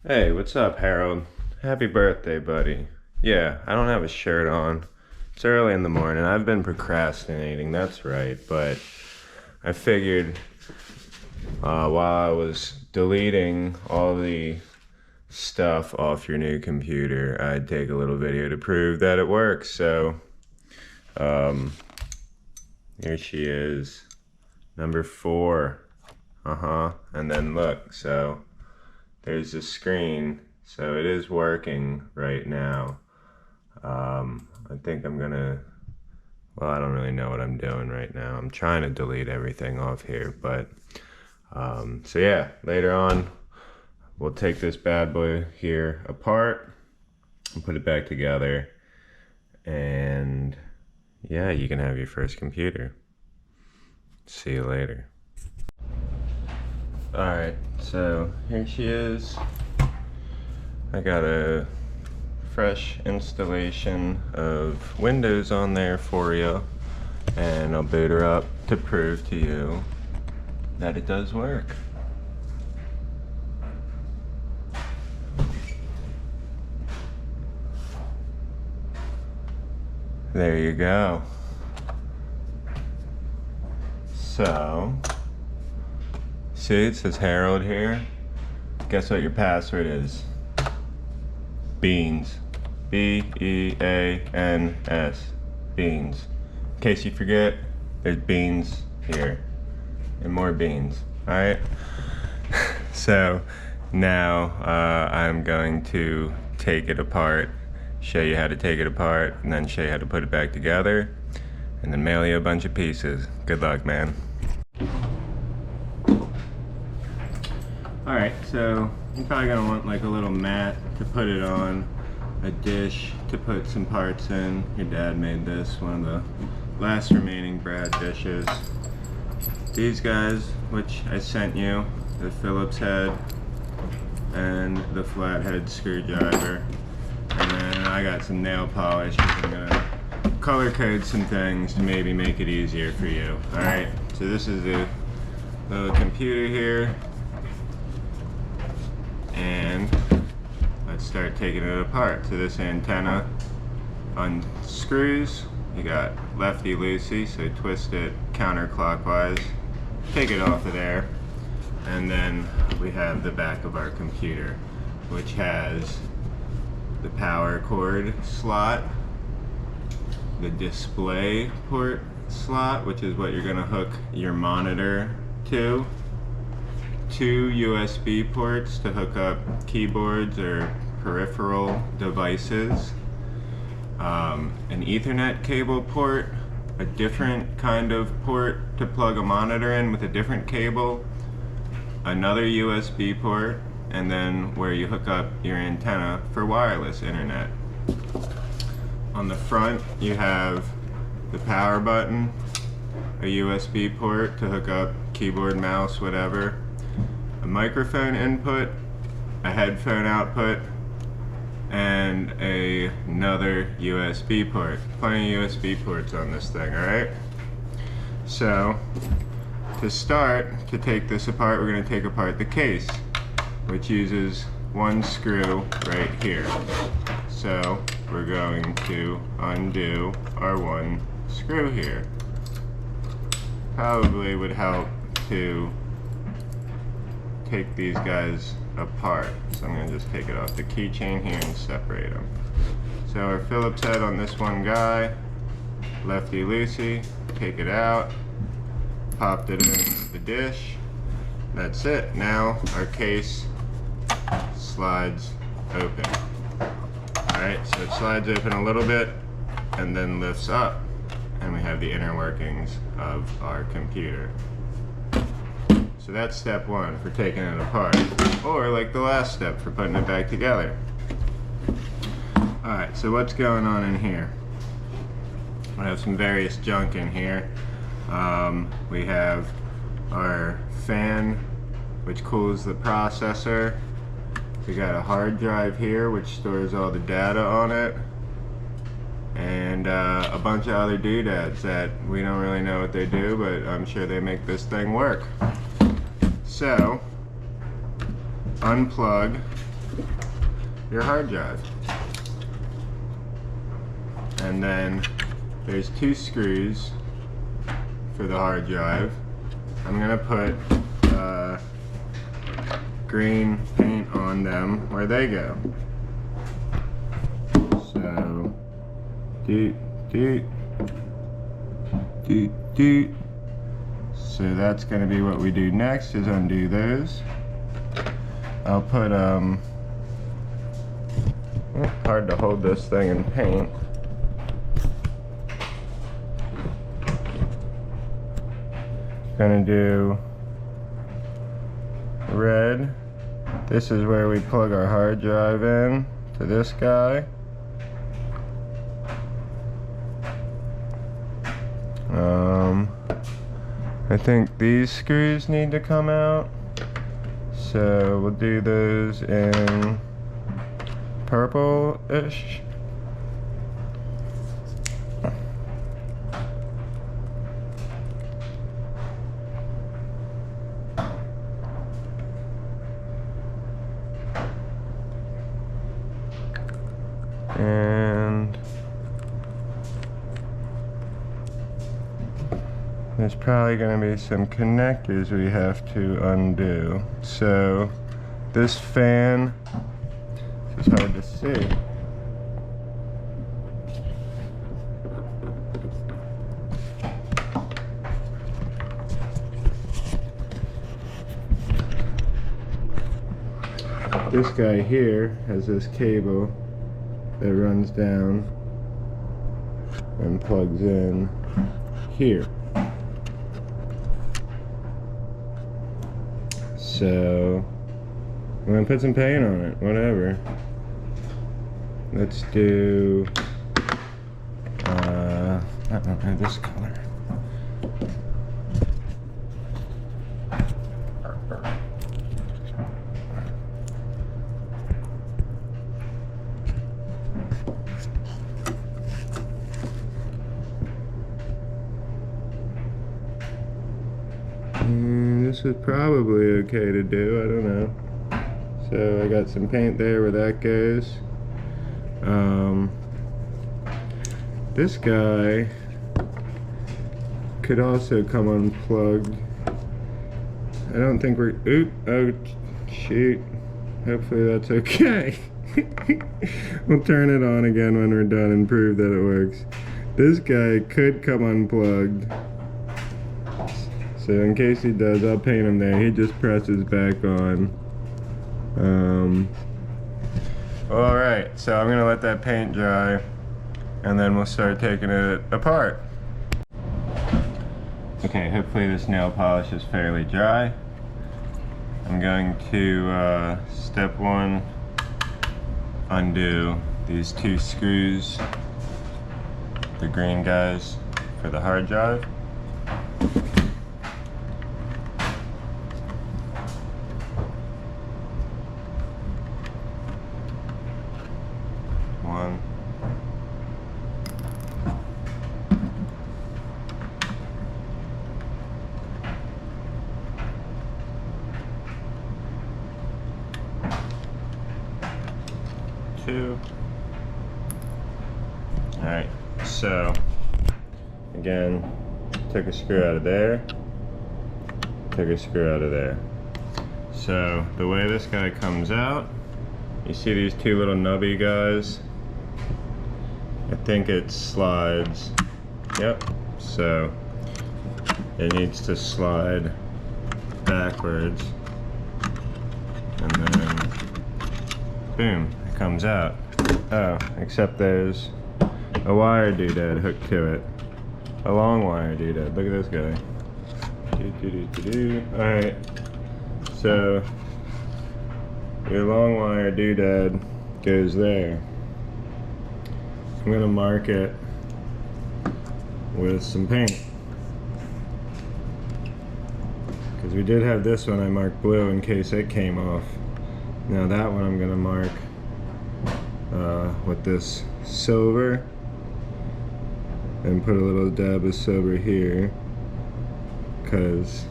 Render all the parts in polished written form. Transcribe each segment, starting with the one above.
Hey, what's up, Harold? Happy birthday, buddy. Yeah, I don't have a shirt on. It's early in the morning. I've been procrastinating, that's right. But I figured while I was deleting all the stuff off your new computer, I'd take a little video to prove that it works. So, um, here she is, number 4. And then look, so there's the screen. So it is working right now. I think I'm gonna, well, I don't really know what I'm doing right now. I'm trying to delete everything off here, but, so yeah, later on, we'll take this bad boy here apart and put it back together. And yeah, you can have your first computer. See you later. All right, so here she is. I got a fresh installation of Windows on there for you, and I'll boot her up to prove to you that it does work. There you go. So, see, it says Harold here. Guess what your password is? Beans. B-E-A-N-S. Beans. In case you forget, there's beans here. And more beans. Alright? So, now I'm going to take it apart, show you how to take it apart, and then show you how to put it back together, and then mail you a bunch of pieces. Good luck, man. Alright, so you're probably going to want like a little mat to put it on, a dish to put some parts in. Your dad made this, one of the last remaining Brad dishes. These guys, which I sent you, the Phillips head and the flathead screwdriver. And then I got some nail polish, which I'm going to color code some things to maybe make it easier for you. Alright, so this is the little computer here. And let's start taking it apart. So this antenna unscrews. You got lefty loosey, so twist it counterclockwise. Take it off of there. And then we have the back of our computer, which has the power cord slot, the display port slot, which is what you're gonna hook your monitor to, 2 USB ports to hook up keyboards or peripheral devices, an Ethernet cable port, a different kind of port to plug a monitor in with a different cable, another USB port, and then where you hook up your antenna for wireless internet. On the front you have the power button, a USB port to hook up keyboard, mouse, whatever, a microphone input, a headphone output, and another USB port. Plenty of USB ports on this thing, alright? So, to start, to take this apart, we're going to take apart the case, which uses one screw right here. So, we're going to undo our one screw here. Probably would help to take these guys apart. So I'm going to just take it off the keychain here and separate them. So our Phillips head on this one guy, lefty loosey, take it out, popped it in the dish. That's it. Now our case slides open. Alright, so it slides open a little bit and then lifts up, and we have the inner workings of our computer. So that's step 1 for taking it apart, or like the last step for putting it back together. Alright, so what's going on in here? I have some various junk in here. We have our fan, which cools the processor. We got a hard drive here, which stores all the data on it. And a bunch of other doodads that we don't really know what they do, but I'm sure they make this thing work. So, unplug your hard drive. And then there's 2 screws for the hard drive. I'm gonna put green paint on them where they go. So, doot, doot, doot, doot. So that's gonna be what we do next, is undo those. I'll put, hard to hold this thing in paint. Gonna do red. This is where we plug our hard drive in to this guy. I think these screws need to come out, so we'll do those in purple-ish. And there's probably going to be some connectors we have to undo. So this fan is hard to see. This guy here has this cable that runs down and plugs in here. So I'm gonna put some paint on it, whatever. Let's do I don't know, this color. This is probably okay to do, I don't know. So I got some paint there where that goes. This guy could also come unplugged. I don't think we're, oh shoot. Hopefully that's okay. We'll turn it on again when we're done and prove that it works. This guy could come unplugged. So in case he does, I'll paint him there. He just presses back on. Alright, so I'm gonna let that paint dry and then we'll start taking it apart. Okay, hopefully this nail polish is fairly dry. I'm going to, step 1, undo these 2 screws, the green guys for the hard drive. One. Two. Alright, so again, took a screw out of there, took a screw out of there. So the way this guy comes out, you see these 2 little nubby guys? I think it slides. Yep, so it needs to slide backwards and then boom, it comes out. Oh, except there's a wire doodad hooked to it. A long wire doodad. Look at this guy. Alright, so your long wire doodad goes there. I'm gonna mark it with some paint. Because we did have this one I marked blue in case it came off. Now that one I'm gonna mark with this silver and put a little dab of silver here, because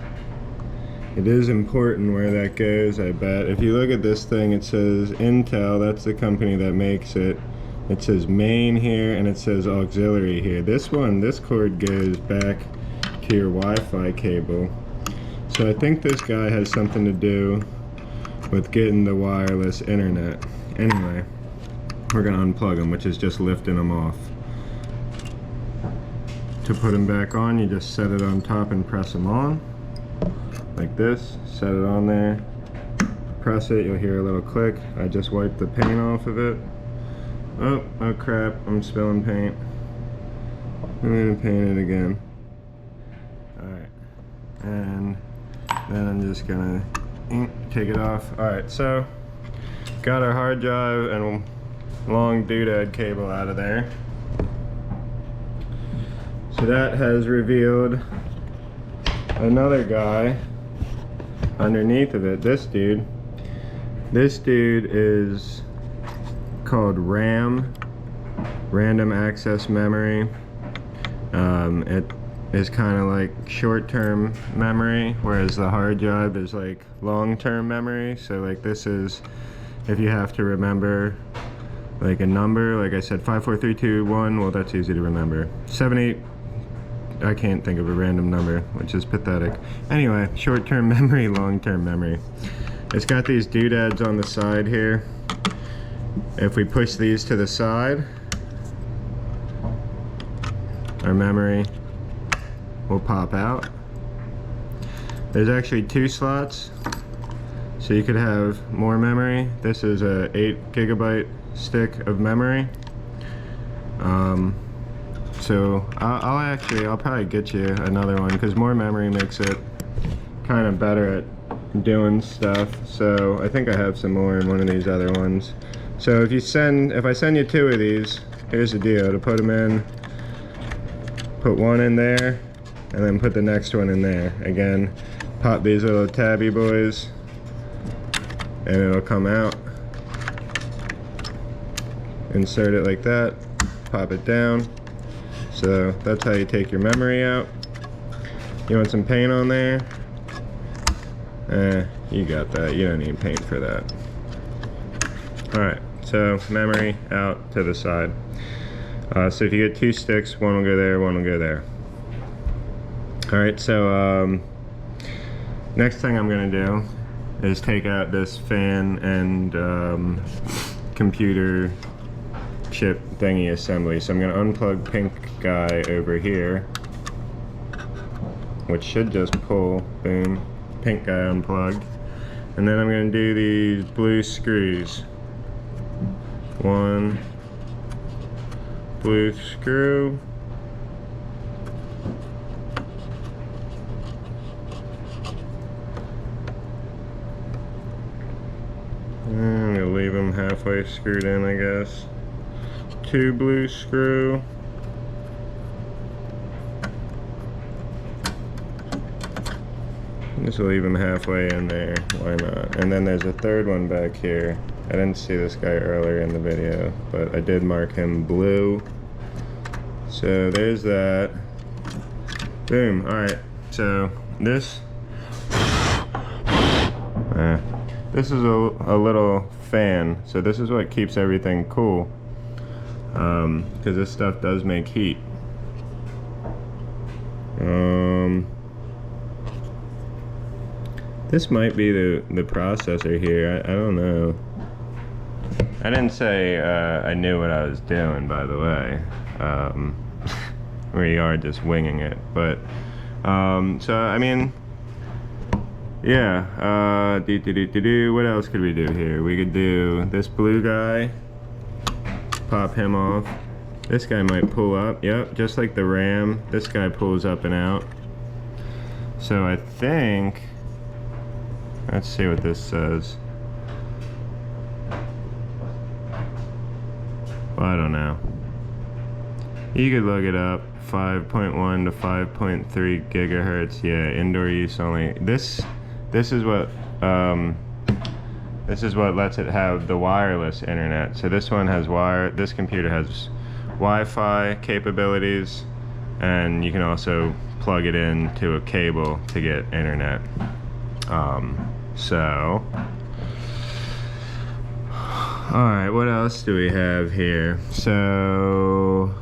It is important where that goes, I bet. If you look at this thing, it says Intel, that's the company that makes it. It says main here, and it says auxiliary here. This cord goes back to your Wi-Fi cable. So I think this guy has something to do with getting the wireless internet. Anyway, we're gonna unplug them, which is just lifting them off. To put them back on, you just set it on top and press them on. Like this, set it on there, press it, you'll hear a little click. I just wiped the paint off of it. Oh crap, I'm spilling paint. I'm gonna paint it again. Alright, and then I'm just gonna take it off. Alright, so got our hard drive and long doodad cable out of there. So that has revealed another guy underneath of it. This dude is called RAM, Random Access Memory. It is kind of like short-term memory, whereas the hard drive is like long-term memory. So like this is, if you have to remember like a number, like I said 5, 4, 3, 2, 1, well that's easy to remember. 7, 8, I can't think of a random number, which is pathetic. Anyway, short-term memory, long-term memory. It's got these doodads on the side here. If we push these to the side, our memory will pop out. There's actually 2 slots, so you could have more memory. This is a 8 gigabyte stick of memory. So I'll probably get you another one, because more memory makes it kind of better at doing stuff. So I think I have some more in one of these other ones. So if I send you 2 of these, here's the deal: to put them in, put one in there, and then put the next one in there. Again, pop these little tabby boys, and it'll come out. Insert it like that, pop it down. So that's how you take your memory out. You want some paint on there? You got that. You don't need paint for that. Alright, so memory out to the side. So if you get 2 sticks, one will go there, one will go there. Alright, so next thing I'm going to do is take out this fan and computer chip thingy assembly. So I'm going to unplug pink guy over here, which should just pull, boom, pink guy unplugged. And then I'm going to do these blue screws. One blue screw, I'm going to leave them halfway screwed in, I guess. 2 blue screw. Just leave them halfway in there, why not? And then there's a 3rd one back here. I didn't see this guy earlier in the video, but I did mark him blue. So there's that. Boom. Alright, so this is a little fan. So this is what keeps everything cool, because this stuff does make heat. This might be the processor here. I don't know. I didn't say I knew what I was doing, by the way. We are just winging it, but so I mean, yeah. What else could we do here? We could do this blue guy. Pop him off. This guy might pull up. Yep, just like the RAM. This guy pulls up and out. So I think, let's see what this says. Well, I don't know. You could look it up. 5.1 to 5.3 gigahertz. Yeah, indoor use only. This is what lets it have the wireless internet. So this one has this computer has Wi-Fi capabilities, and you can also plug it into a cable to get internet. So, alright, what else do we have here? So,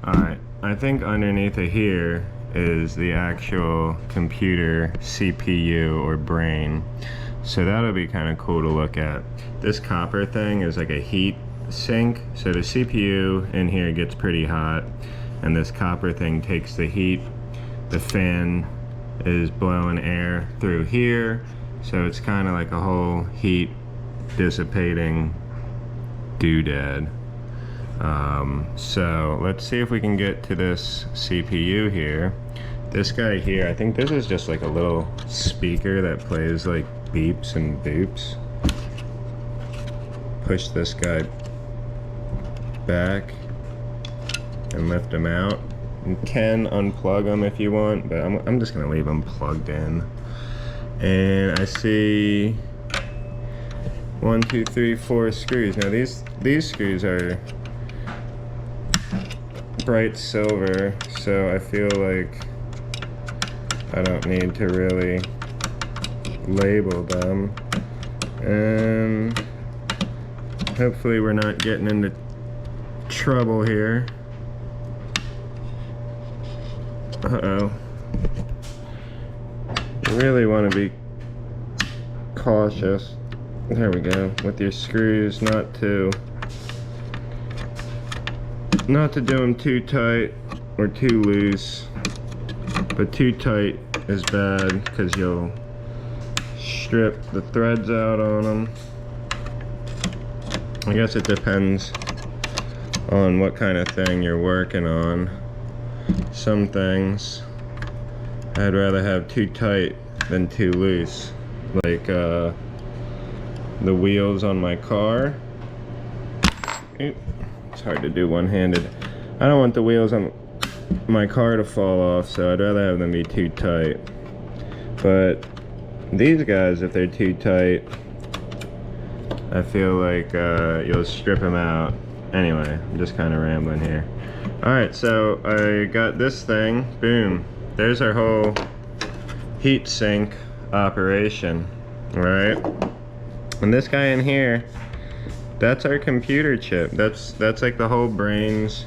alright, I think underneath of here is the actual computer CPU or brain. So that'll be kind of cool to look at. This copper thing is like a heat sink. So the CPU in here gets pretty hot, and this copper thing takes the heat. The fan is blowing air through here. So it's kind of like a whole heat dissipating doodad. So let's see if we can get to this CPU here. This guy here, I think this is just like a little speaker that plays like beeps and boops. Push this guy back and lift him out. You can unplug them if you want, but I'm just gonna leave them plugged in. And I see 1, 2, 3, 4 screws. Now these screws are bright silver, so I feel like I don't need to really label them. And hopefully we're not getting into trouble here. Uh-oh. You really want to be cautious. There we go. With your screws, not to do them too tight or too loose. But too tight is bad because you'll strip the threads out on them. I guess it depends on what kind of thing you're working on. Some things I'd rather have too tight than too loose. Like the wheels on my car. It's hard to do one-handed. I don't want the wheels on my car to fall off, so I'd rather have them be too tight. But these guys, if they're too tight, I feel like you'll strip them out. Anyway, I'm just kind of rambling here. Alright, so I got this thing. Boom. There's our whole heat sink operation. Alright. And this guy in here, that's our computer chip. That's like the whole brains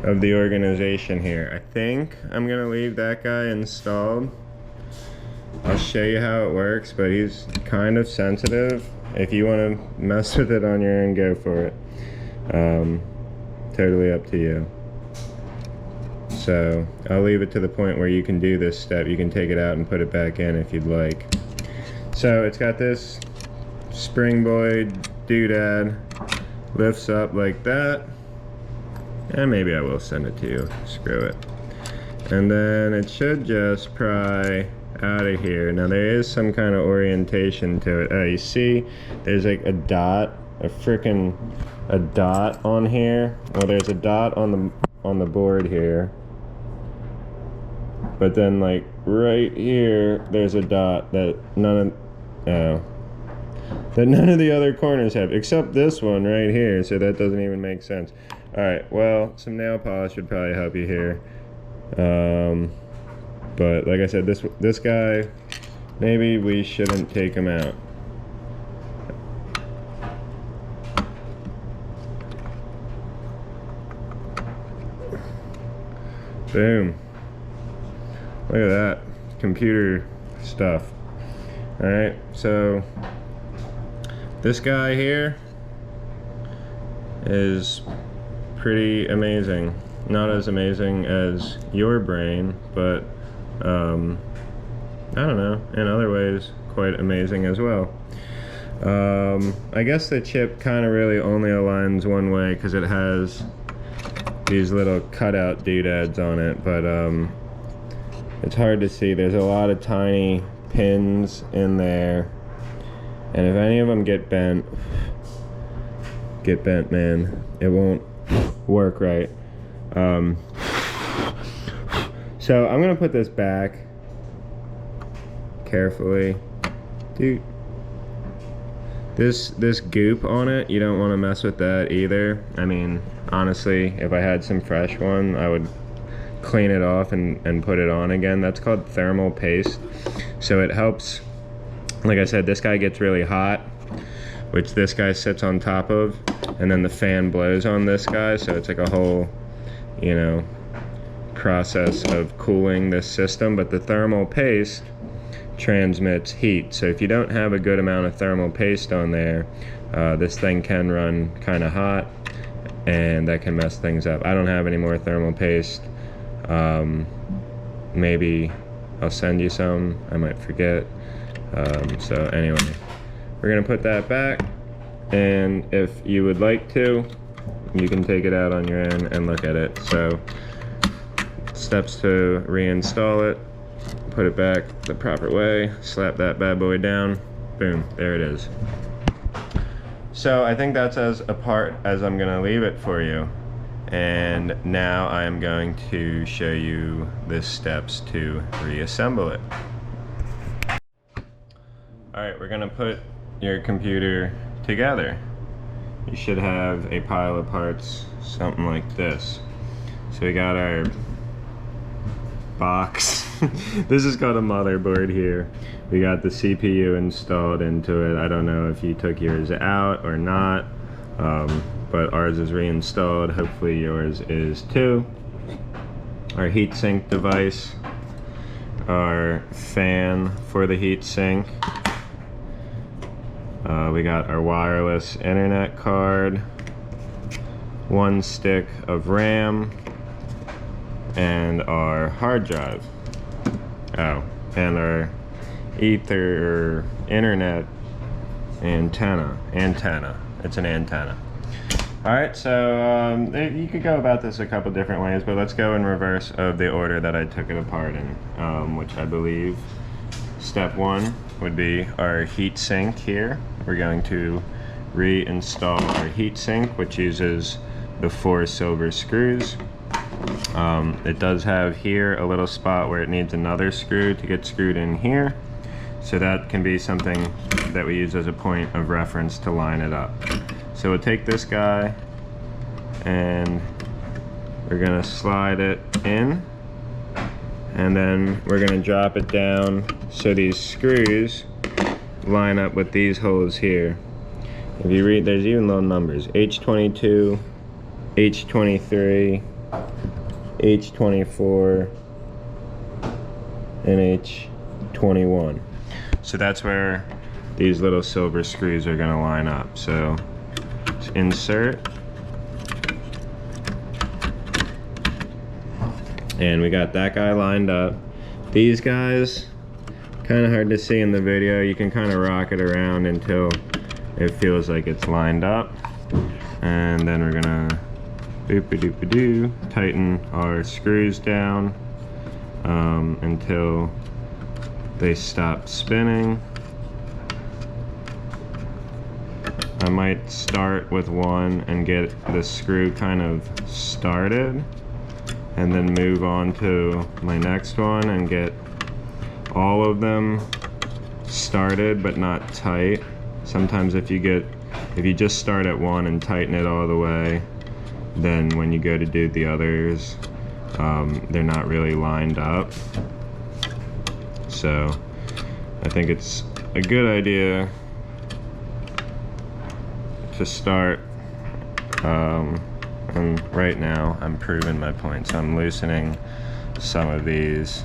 of the organization here. I think I'm gonna leave that guy installed. I'll show you how it works, but he's kind of sensitive. If you want to mess with it on your own, go for it. Totally up to you. So I'll leave it to the point where you can do this step. You can take it out and put it back in if you'd like. So it's got this springboard doodad, lifts up like that. And maybe I will send it to you. Screw it. And then it should just pry out of here. Now there is some kind of orientation to it. Oh, you see there's like a dot, a dot on here. Well, there's a dot on the board here, but then like right here there's a dot that none of the other corners have, except this one right here, so that doesn't even make sense. Alright, well, some nail polish would probably help you here. But like I said, this guy, maybe we shouldn't take him out. Boom. Look at that. Computer stuff. Alright, so this guy here is pretty amazing. Not as amazing as your brain, but I don't know, in other ways quite amazing as well. I guess the chip kind of really only aligns one way because it has these little cutout doodads on it, but it's hard to see. There's a lot of tiny pins in there, and if any of them get bent, man, it won't work right. So I'm gonna put this back carefully. Dude, this goop on it, you don't want to mess with that either. I mean, honestly, if I had some fresh one, I would clean it off and put it on again. That's called thermal paste. So it helps, like I said, this guy gets really hot, which this guy sits on top of, and then the fan blows on this guy, so it's like a whole, you know, process of cooling this system. But the thermal paste transmits heat, so if you don't have a good amount of thermal paste on there, this thing can run kind of hot, and that can mess things up. I don't have any more thermal paste. Maybe I'll send you some, I might forget. So anyway, we're gonna put that back, and if you would like to, you can take it out on your end and look at it. So steps to reinstall it: put it back the proper way, slap that bad boy down, boom, there it is. So I think that's as apart as I'm gonna leave it for you. And now I'm going to show you the steps to reassemble it. Alright, we're gonna put your computer together. You should have a pile of parts, something like this. So we got our box. This is called a motherboard here. We got the CPU installed into it. I don't know if you took yours out or not, but ours is reinstalled. Hopefully yours is too. Our heatsink device, our fan for the heatsink. We got our wireless internet card, 1 stick of RAM, and our hard drive. Oh, and our ether or internet antenna. It's an antenna. Alright, so you could go about this a couple different ways, but let's go in reverse of the order that I took it apart in, which I believe step 1 would be our heat sink here. We're going to reinstall our heat sink, which uses the 4 silver screws. It does have here a little spot where it needs another screw to get screwed in here. So that can be something that we use as a point of reference to line it up. So we'll take this guy and we're gonna slide it in, and then we're gonna drop it down so these screws line up with these holes here. If you read, there's even little numbers: H22, H23, H24, and H21. So that's where these little silver screws are gonna line up. So insert, and we got that guy lined up. These guys, kind of hard to see in the video. You can kind of rock it around until it feels like it's lined up, and then we're gonna doop-a-doop-a-doo tighten our screws down until they stop spinning. I might start with one and get the screw kind of started, and then move on to my next one and get all of them started but not tight. Sometimes if you just start at one and tighten it all the way, then when you go to do the others, they're not really lined up. So I think it's a good idea to start, and right now I'm proving my point, so I'm loosening some of these,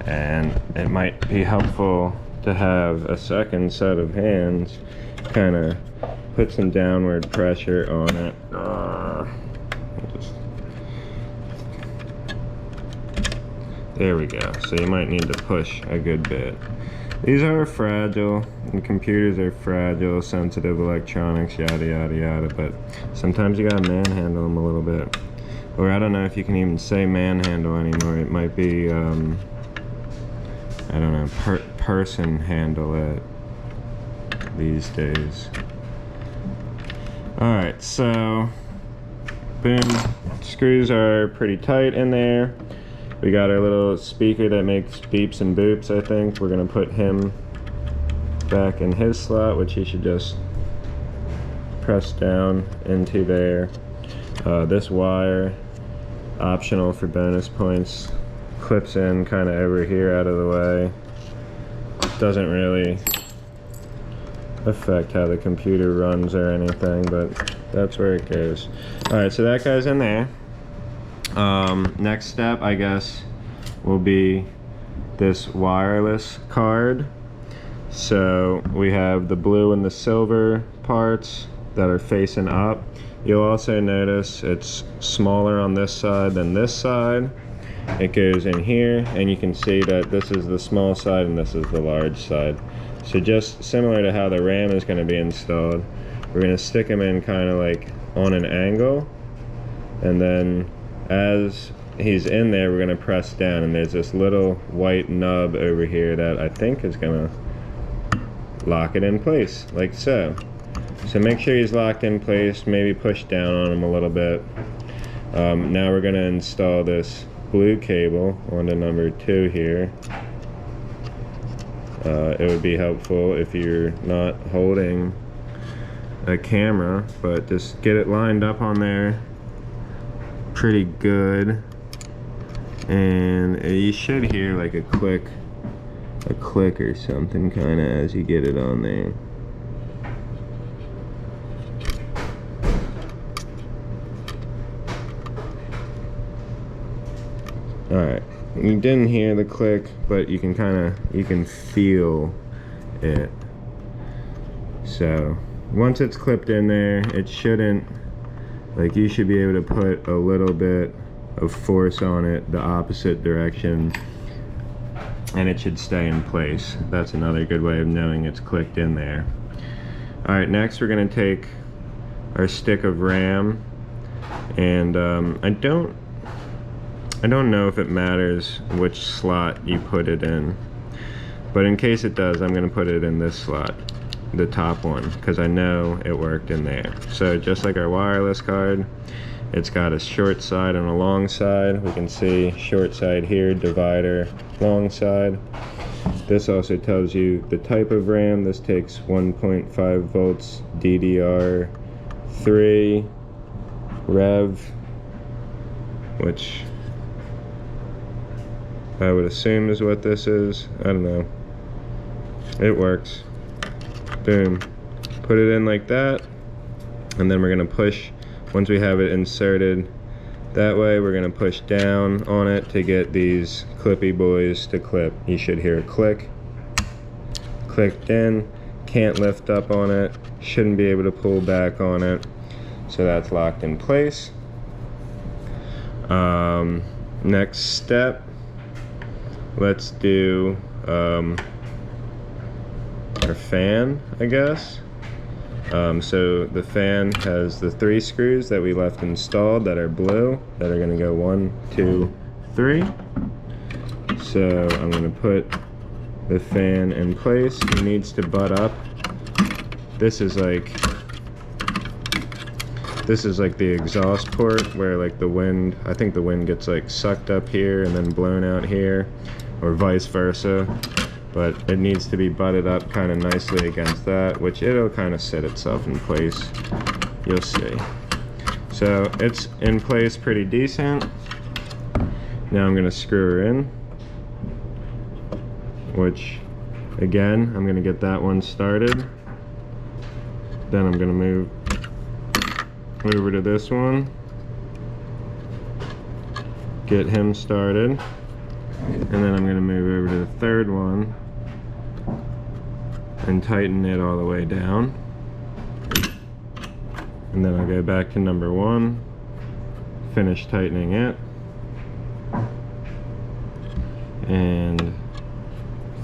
and it might be helpful to have a second set of hands kind of put some downward pressure on it. There we go. So you might need to push a good bit. These are fragile, and computers are fragile, sensitive electronics, yada yada yada, but sometimes you gotta manhandle them a little bit. Or I don't know if you can even say manhandle anymore. It might be, I don't know, person handle it these days. Alright, so boom, screws are pretty tight in there. We got our little speaker that makes beeps and boops, I think. We're gonna put him back in his slot, which he should just press down into there. This wire optional for bonus points. Clips in kind of over here out of the way. Doesn't really affect how the computer runs or anything, but that's where it goes. Alright, so that goes in there. Next step, I guess, will be this wireless card. So we have the blue and the silver parts that are facing up. You'll also notice it's smaller on this side than this side. It goes in here, and you can see that this is the small side and this is the large side. So just similar to how the RAM is going to be installed, we're going to stick them in kind of like on an angle, and then as he's in there, we're going to press down, and there's this little white nub over here that I think is going to lock it in place, like so. So make sure he's locked in place, maybe push down on him a little bit. Now we're going to install this blue cable onto number 2 here. It would be helpful if you're not holding a camera, but just get it lined up on there pretty good, and you should hear like a click or something kind of as you get it on there. Alright, you didn't hear the click, but you can feel it. So once it's clipped in there, it shouldn't, like, you should be able to put a little bit of force on it the opposite direction, and it should stay in place. That's another good way of knowing it's clicked in there. Alright, next we're going to take our stick of RAM, and I don't know if it matters which slot you put it in, but in case it does, I'm going to put it in this slot, the top one, because I know it worked in there. So just like our wireless card, it's got a short side and a long side. We can see short side here, divider, long side. This also tells you the type of RAM. This takes 1.5 volts DDR3 Rev, which I would assume is what this is. I don't know. It works. Boom. Put it in like that, and then we're gonna push. Once we have it inserted that way, we're gonna push down on it to get these clippy boys to clip. You should hear a click. Clicked in. Can't lift up on it. Shouldn't be able to pull back on it. So that's locked in place. Next step, let's do our fan, I guess. So the fan has the 3 screws that we left installed that are blue, that are going to go 1, 2, 3. So I'm going to put the fan in place. It needs to butt up. This is like the exhaust port where like the wind, I think the wind gets like sucked up here and then blown out here, or vice versa. But it needs to be butted up kind of nicely against that, which it'll kind of set itself in place. You'll see. So it's in place pretty decent. Now I'm going to screw her in, which again, I'm going to get that one started. Then I'm going to move over to this one, get him started, and then I'm going to move over to the third one and tighten it all the way down, and then I'll go back to number 1, finish tightening it, and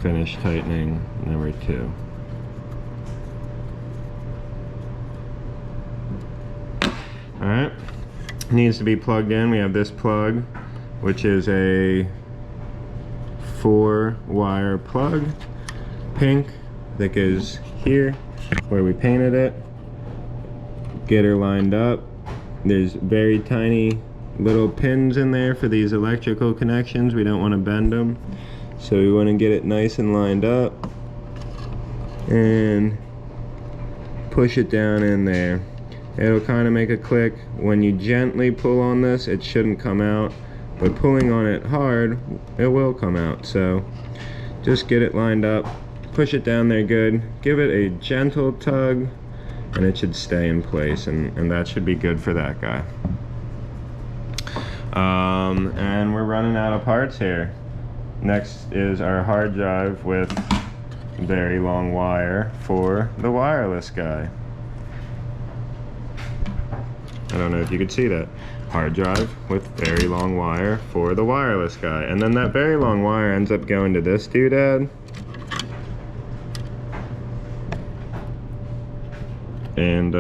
finish tightening number 2. Alright, needs to be plugged in. We have this plug, which is a 4-wire plug, pink, that goes here where we painted it. Get her lined up. There's very tiny little pins in there for these electrical connections. We don't want to bend them, so we want to get it nice and lined up and push it down in there. it'll kind of make a click. When you gently pull on this, it shouldn't come out, but pulling on it hard, it will come out. So just get it lined up, push it down there good, give it a gentle tug, and it should stay in place, and that should be good for that guy. And we're running out of parts here. Next is our hard drive with very long wire for the wireless guy. I don't know if you could see that. Hard drive with very long wire for the wireless guy. And then that very long wire ends up going to this doodad. And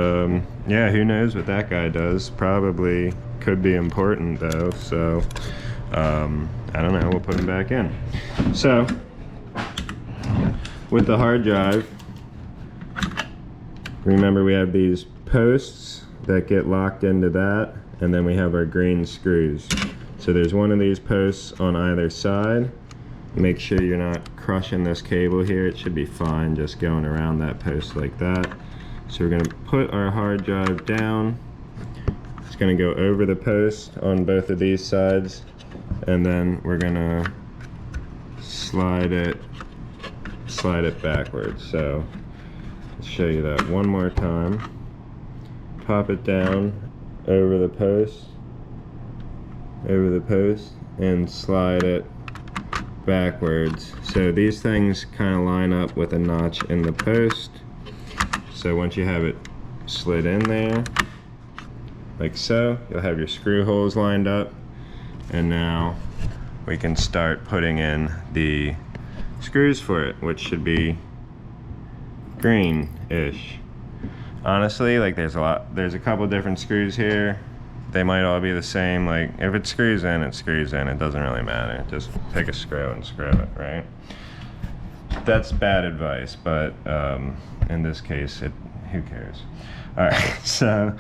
yeah, who knows what that guy does. Probably could be important though, so I don't know, we'll put him back in. So with the hard drive, remember we have these posts that get locked into that, and then we have our green screws. So there's one of these posts on either side. Make sure you're not crushing this cable here. It should be fine just going around that post like that. So we're gonna put our hard drive down. It's gonna go over the post on both of these sides, and then we're gonna slide it backwards. So let's show you that one more time. Pop it down over the post, and slide it backwards. So these things kind of line up with a notch in the post. So once you have it slid in there, like so, you'll have your screw holes lined up, and now we can start putting in the screws for it, which should be green-ish. Honestly, like there's a couple different screws here. They might all be the same. Like if it screws in, it screws in. It doesn't really matter. Just pick a screw and screw it, right? That's bad advice, but in this case, who cares? All right, so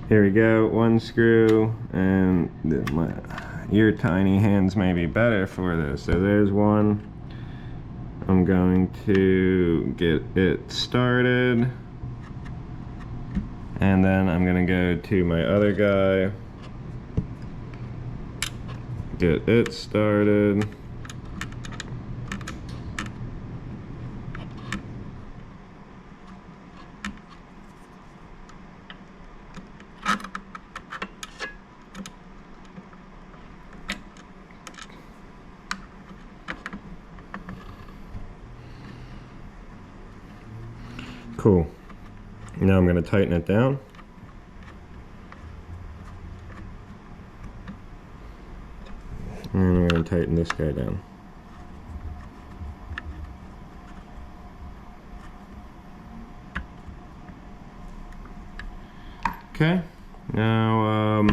here we go. One screw, and your tiny hands may be better for this. So there's one. I'm going to get it started, and then I'm gonna go to my other guy, get it started. Cool. Now I'm going to tighten it down. And I'm going to tighten this guy down. Okay. Now,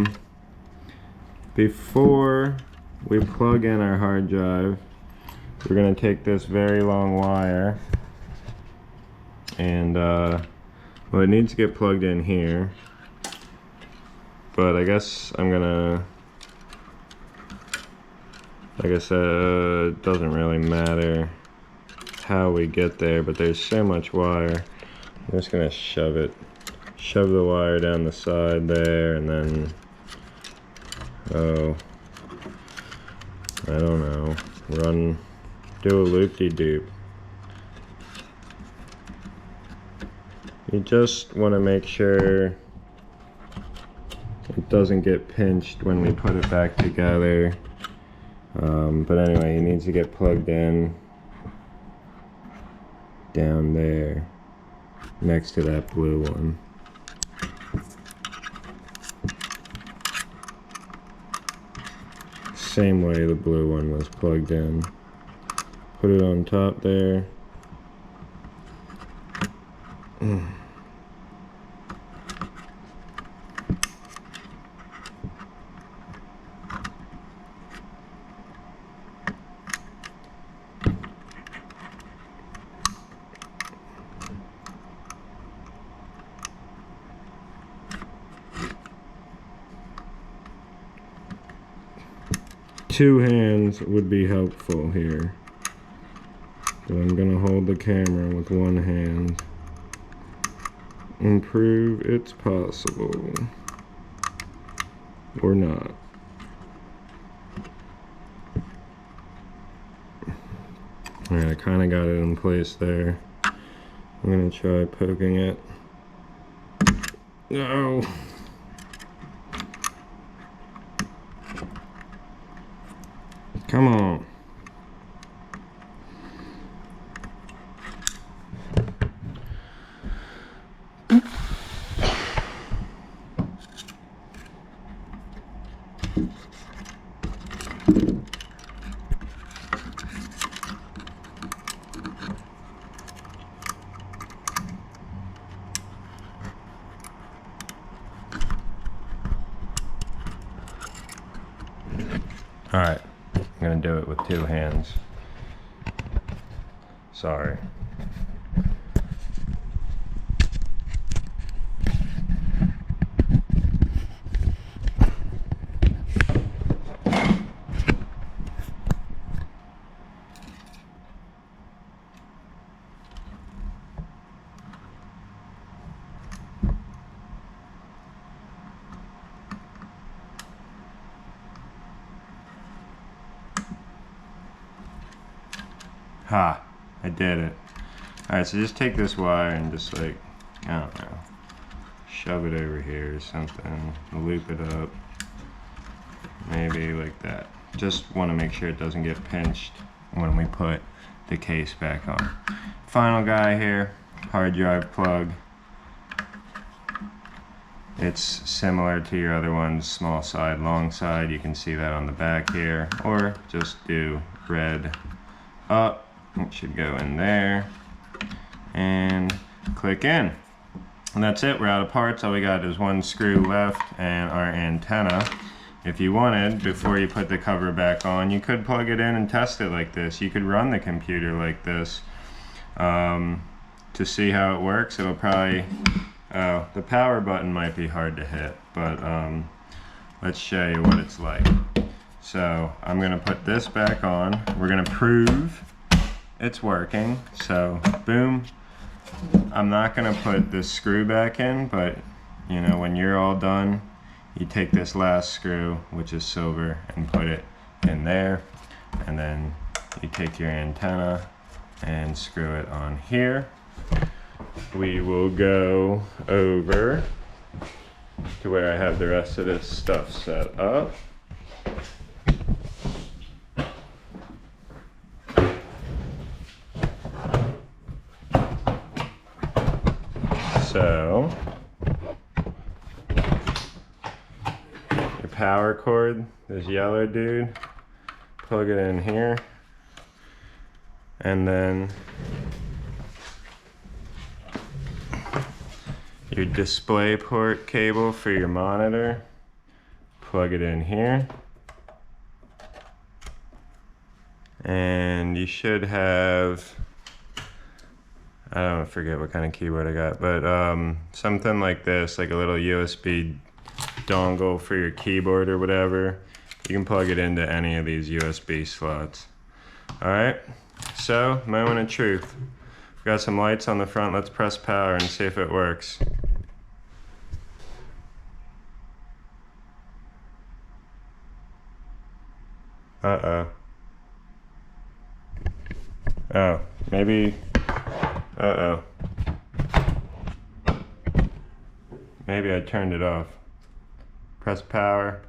before we plug in our hard drive, we're going to take this very long wire, and well, it needs to get plugged in here, but I guess I'm gonna, like I said, it doesn't really matter how we get there, but there's so much wire. I'm just gonna shove the wire down the side there, and then, I don't know, do a loop-de-doop. You just want to make sure it doesn't get pinched when we put it back together. But anyway, it needs to get plugged in down there next to that blue one. Same way the blue one was plugged in. Put it on top there. Two hands would be helpful here, but I'm gonna hold the camera with one hand. and prove it's possible. Or not. Alright, I kind of got it in place there. I'm going to try poking it. No! Come on. Alright, I'm gonna do it with 2 hands. Sorry. Ha! I did it. Alright, so just take this wire and just like, I don't know, shove it over here or something, loop it up, maybe like that. Just want to make sure it doesn't get pinched when we put the case back on. Final guy here, hard drive plug. It's similar to your other ones, small side, long side. You can see that on the back here, or just do red up. It should go in there and click in. And that's it, we're out of parts. All we got is 1 screw left and our antenna. If you wanted, before you put the cover back on, you could plug it in and test it like this. You could run the computer like this to see how it works. It'll probably, the power button might be hard to hit, but let's show you what it's like. So I'm gonna put this back on. We're gonna prove it's working. So boom. I'm not gonna put this screw back in, but you know, when you're all done, you take this last screw, which is silver, and put it in there, and then you take your antenna and screw it on here. We will go over to where I have the rest of this stuff set up. So, your power cord, this yellow dude, plug it in here, and then your display port cable for your monitor, plug it in here, and you should have, I don't forget what kind of keyboard I got, but something like this, like a little USB dongle for your keyboard or whatever. You can plug it into any of these USB slots. Alright, so moment of truth. We've got some lights on the front. Let's press power and see if it works. Uh-oh. Oh, maybe... Uh-oh. Maybe I turned it off. Press power.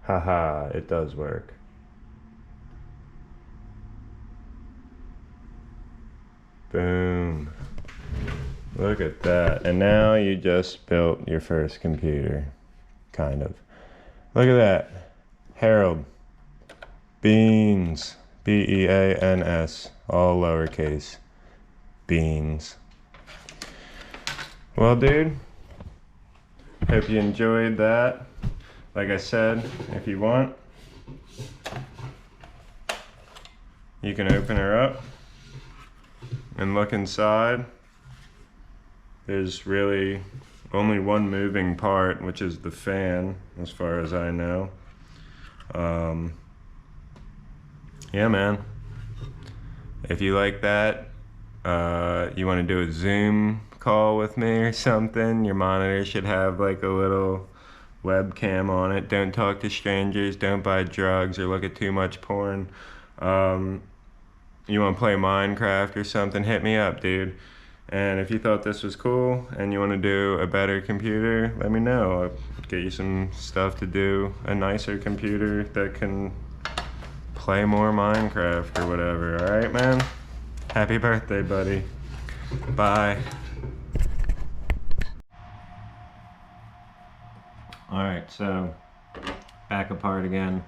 Haha, it does work. Boom. Look at that. And now you just built your first computer. Kind of. Look at that. Harold. Beans. B-E-A-N-S. All lowercase. Beans. Well, dude, hope you enjoyed that. Like I said, if you want, you can open her up and look inside. There's really only one moving part, which is the fan, as far as I know. Yeah, man. If you like that, you want to do a Zoom call with me or something, your monitor should have like a little webcam on it. Don't talk to strangers, don't buy drugs or look at too much porn. You want to play Minecraft or something, hit me up, dude. And if you thought this was cool and you want to do a better computer, let me know. I'll get you some stuff to do a nicer computer that can play more Minecraft or whatever. All right, man? Happy birthday, buddy. Bye. All right, so back apart again.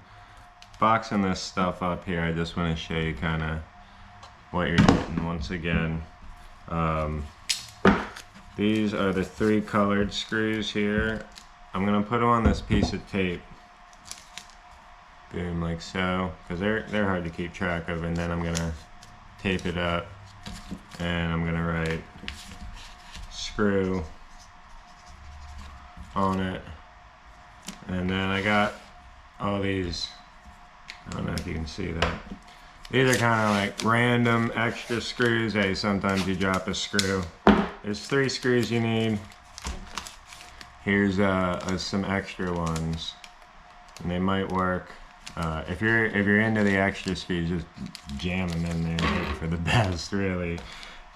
Boxing this stuff up here, I just want to show you kind of what you're getting once again. These are the 3 colored screws here. I'm gonna put them on this piece of tape. Boom, like so, because they're hard to keep track of, and then I'm gonna tape it up, and I'm gonna write screw on it, and then I got all these. I don't know if you can see that. These are kind of like random extra screws. Hey, sometimes you drop a screw. There's 3 screws you need. Here's some extra ones, and they might work. If you're into the extra screws, just jam them in there and hope for the best, really.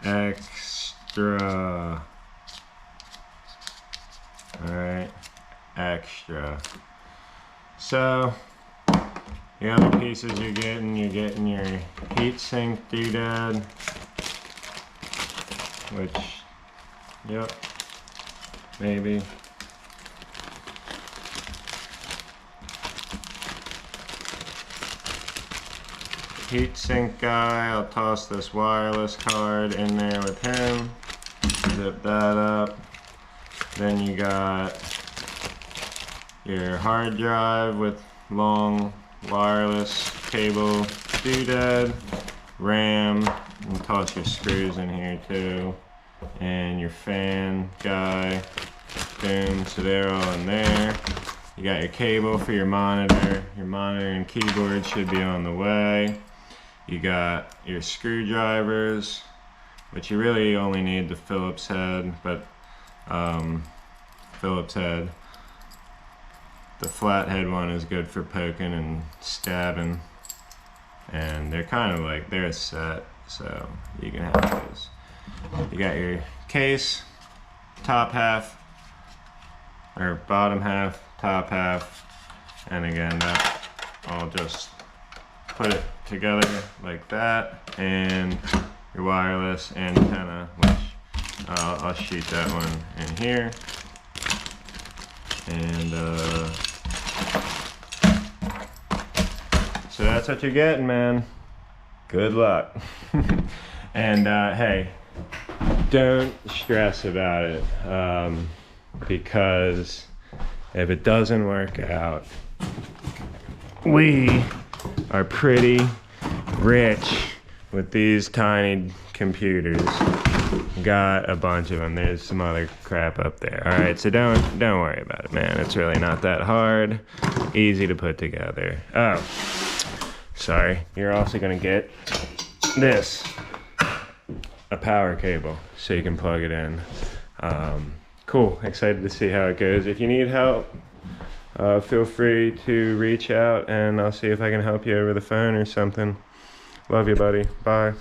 Extra. All right, extra. So the other pieces you're getting your heat sink doodad, which, yep, maybe. Heat sink guy, I'll toss this wireless card in there with him, zip that up. Then you got your hard drive with long wireless cable doodad, RAM, and toss your screws in here too, and your fan guy, boom, so they're all in there. You got your cable for your monitor and keyboard should be on the way. You got your screwdrivers, which you really only need the Phillips head, but Phillips head. The flathead one is good for poking and stabbing, and they're kind of like, they're a set, so you can have those. You got your case, top half, or bottom half, top half, and again, that I'll just put it together like that, and your wireless antenna, which I'll shoot that one in here, and so that's what you're getting, man. Good luck. And hey, don't stress about it, because if it doesn't work out, we are pretty rich with these tiny computers. Got a bunch of them. There's some other crap up there. All right, so don't worry about it, man. It's really not that hard. Easy to put together. Oh, sorry. You're also gonna get this, a power cable, so you can plug it in. Cool. Excited to see how it goes. If you need help, feel free to reach out, and I'll see if I can help you over the phone or something. Love you, buddy. Bye.